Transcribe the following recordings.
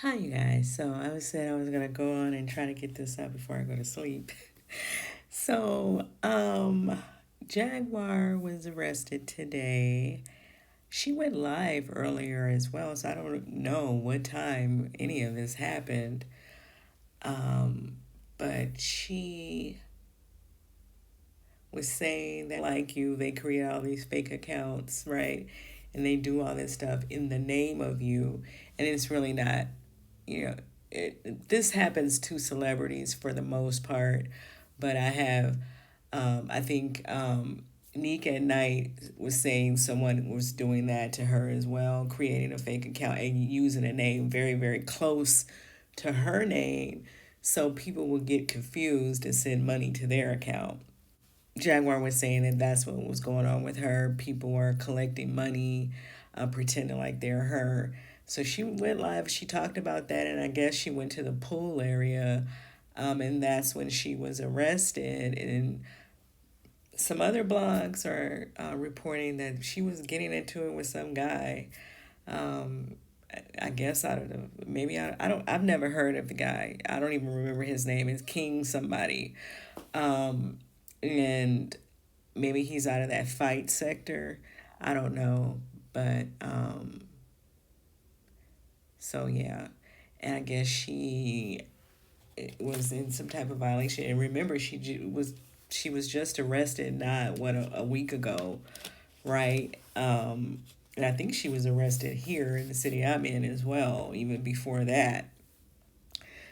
Hi, you guys. So I was said I was gonna go on and try to get this out before I go to sleep. So, Jaguar was arrested today. She went live earlier as well, so I don't know what time any of this happened. Um, but she was saying that like you, they create all these fake accounts, right? And they do all this stuff in the name of you, and it's really not you know, this happens to celebrities for the most part, but I think Nick at Night was saying someone was doing that to her as well, creating a fake account and using a name very, very close to her name so people will get confused and send money to their account. Jaguar was saying that that's what was going on with her. People were collecting money, pretending like they're her. So she went live. She talked about that, and I guess she went to the pool area, and that's when she was arrested. And some other blogs are reporting that she was getting into it with some guy. Um, I guess I don't know. Maybe I don't. I've never heard of the guy. I don't even remember his name. It's King somebody. Um, and maybe he's out of that fight sector. I don't know, but so yeah, and I guess she was in some type of violation. And remember, she was just arrested not what a week ago, right? And I think she was arrested here in the city I'm in as well, even before that.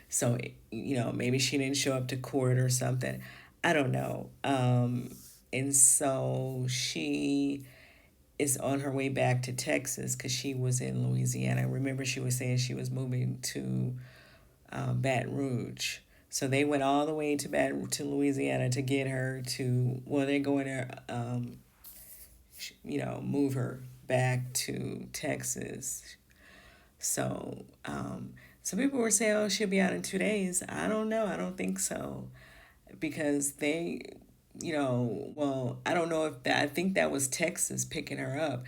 So maybe she didn't show up to court or something. I don't know. And so she is on her way back to Texas because she was in Louisiana. Remember, she was saying she was moving to Baton Rouge. So they went all the way to Louisiana to get her to. Well, they're going to, move her back to Texas. So some people were saying, "Oh, she'll be out in 2 days." I don't know. I don't think so because well, I don't know if that. I think that was Texas picking her up.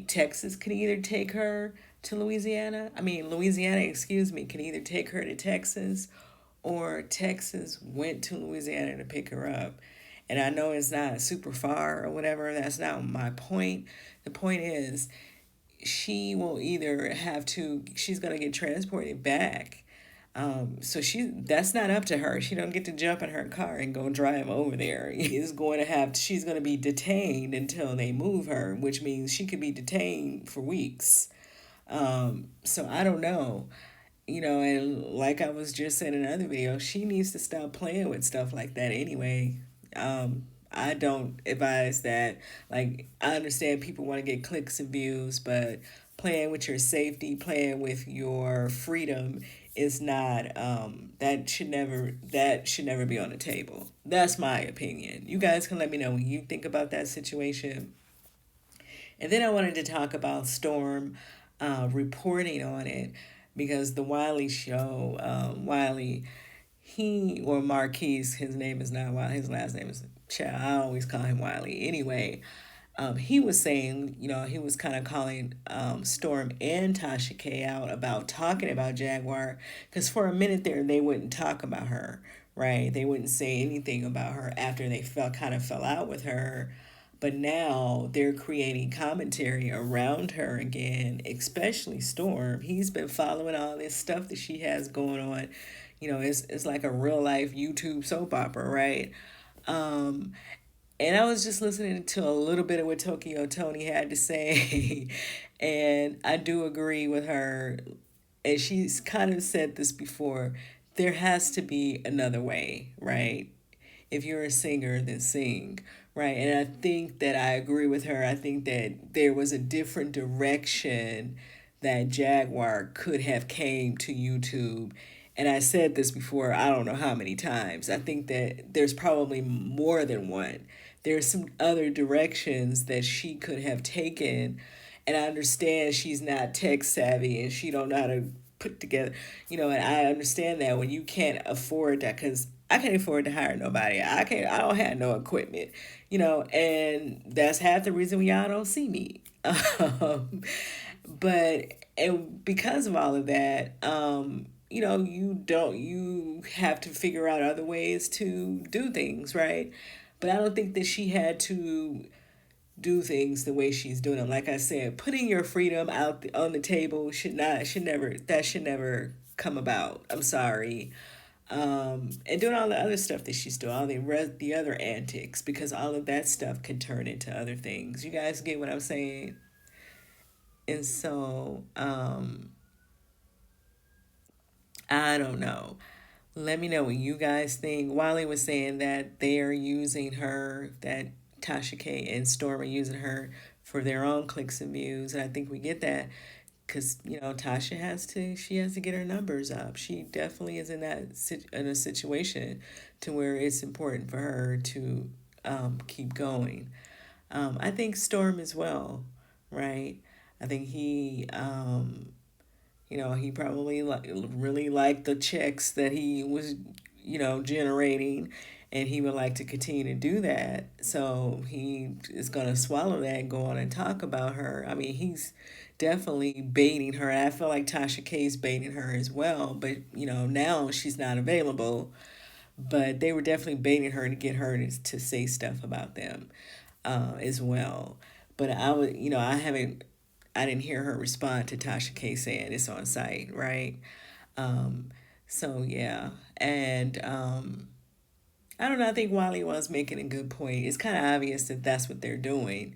Texas could either take her to Louisiana. I mean, Louisiana, excuse me, can either take her to Texas, or Texas went to Louisiana to pick her up. And I know it's not super far or whatever. That's not my point. The point is, she will either have to. She's gonna get transported back, so that's not up to her. She don't get to jump in her car and go drive over there. She's going to be detained until they move her, which means she could be detained for weeks. So I don't know. And like I was just saying in another video, she needs to stop playing with stuff like that anyway. I don't advise that. Like, I understand people want to get clicks and views, but playing with your safety, playing with your freedom is not that should never be on the table. That's my opinion. You guys can let me know what you think about that situation. And then I wanted to talk about Storm reporting on it because the Wiley show, Wiley, or Marquise, his name is not Wiley, his last name is Chow. I always call him Wiley. Anyway, he was saying, he was kind of calling Storm and Tasha K out about talking about Jaguar because for a minute there, they wouldn't talk about her, right? They wouldn't say anything about her after they fell out with her. But now they're creating commentary around her again, especially Storm. He's been following all this stuff that she has going on. It's like a real life YouTube soap opera, right? Um, and I was just listening to a little bit of what Tokyo Tony had to say. And I do agree with her. And she's kind of said this before. There has to be another way, right? If you're a singer, then sing, right? And I think that I agree with her. I think that there was a different direction that Jaguar could have came to YouTube. And I said this before, I don't know how many times. I think that there's probably more than one. There's some other directions that she could have taken. And I understand she's not tech savvy and she don't know how to put together, and I understand that when you can't afford that, because I can't afford to hire nobody. I don't have no equipment, and that's half the reason y'all don't see me. But and because of all of that, you have to figure out other ways to do things, right? But I don't think that she had to do things the way she's doing them. Like I said, putting your freedom out on the table should never come about. I'm sorry. And doing all the other stuff that she's doing, all the other antics, because all of that stuff can turn into other things. You guys get what I'm saying? And so, I don't know. Let me know what you guys think. Wiley was saying that they are using her, that Tasha K and Storm are using her for their own clicks and views, and I think we get that because Tasha she has to get her numbers up. She definitely is in a situation to where it's important for her to keep going. I think Storm as well, right? I think he probably really liked the checks that he was, generating, and he would like to continue to do that. So he is going to swallow that and go on and talk about her. I mean, he's definitely baiting her. I feel like Tasha K's baiting her as well, but now she's not available. But they were definitely baiting her to get her to say stuff about them as well. But I didn't hear her respond to Tasha K saying it's on site, right? Um, so yeah, and I don't know. I think Wiley was making a good point. It's kind of obvious that that's what they're doing.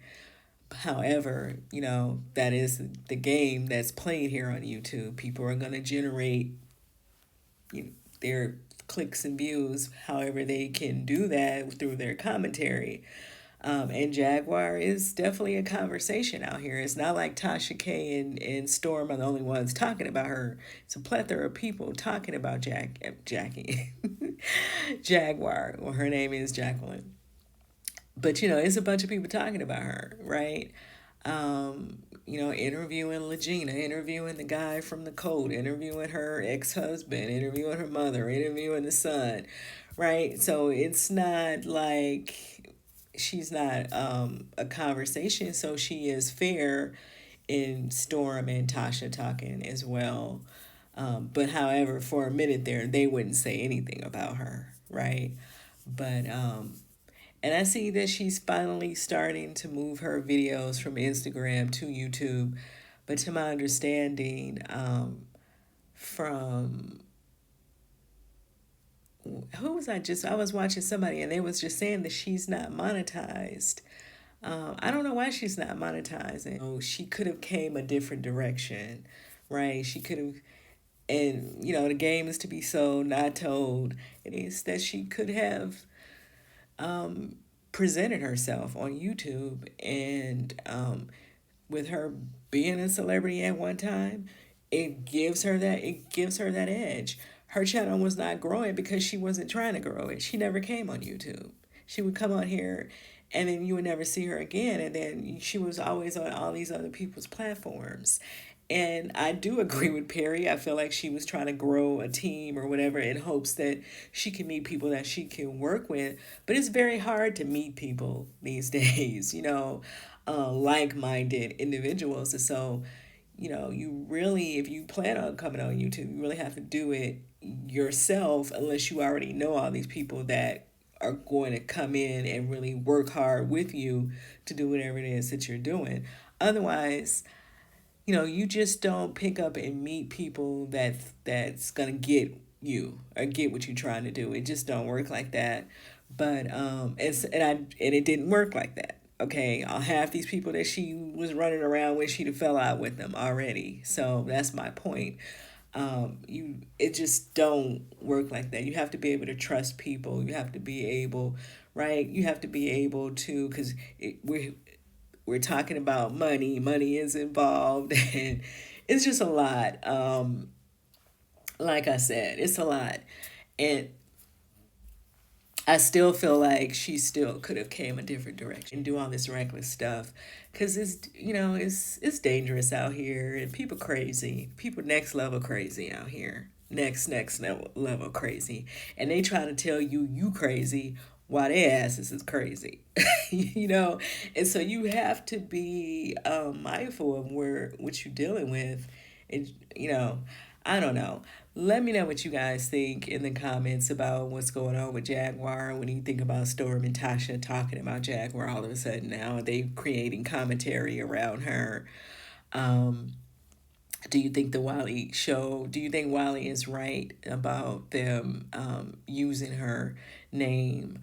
However, that is the game that's played here on YouTube. People are going to generate their clicks and views however they can do that through their commentary. And Jaguar is definitely a conversation out here. It's not like Tasha K and Storm are the only ones talking about her. It's a plethora of people talking about Jackie. Jaguar. Well, her name is Jacqueline. But it's a bunch of people talking about her, right? Interviewing Legina, interviewing the guy from the code, interviewing her ex-husband, interviewing her mother, interviewing the son, right? So it's not like she's not a conversation, so she is fair in Storm and Tasha talking as well. But however, for a minute there, they wouldn't say anything about her, right? But and I see that she's finally starting to move her videos from Instagram to YouTube. But to my understanding, from who was I was watching somebody and they was just saying that she's not monetized. I don't know why she's not monetizing. Oh, she could have came a different direction, right? She could have, and the game is to be sold, not told. It is that she could have presented herself on YouTube, and with her being a celebrity at one time, it gives her that edge. Her channel was not growing because she wasn't trying to grow it. She never came on YouTube. She would come on here and then you would never see her again, and then she was always on all these other people's platforms. And I do agree with Perry. I feel like she was trying to grow a team or whatever in hopes that she can meet people that she can work with. But it's very hard to meet people these days, like minded individuals. And so, you really, if you plan on coming on YouTube, you really have to do it yourself unless you already know all these people that are going to come in and really work hard with you to do whatever it is that you're doing. Otherwise, you just don't pick up and meet people that's gonna get you or get what you're trying to do. It just don't work like that. But and it didn't work like that. Okay, I'll have these people that she was running around with, she'd have fell out with them already. So that's my point. It just don't work like that. You have to be able to trust people. You have to be able, right? You have to be able to, because we're talking about money. Money is involved, and it's just a lot. Like I said, it's a lot, and I still feel like she still could have came a different direction and do all this reckless stuff, because it's dangerous out here, and people crazy, people next level crazy out here, next level crazy, and they try to tell you crazy while their asses is crazy. You know, and so you have to be mindful of where what you're dealing with. And you know, I don't know. Let me know what you guys think in the comments about what's going on with Jaguar. When you think about Storm and Tasha talking about Jaguar, all of a sudden now they creating commentary around her. Um, do you think the Wiley show? Do you think Wiley is right about them using her name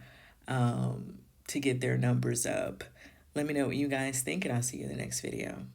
to get their numbers up? Let me know what you guys think, and I'll see you in the next video.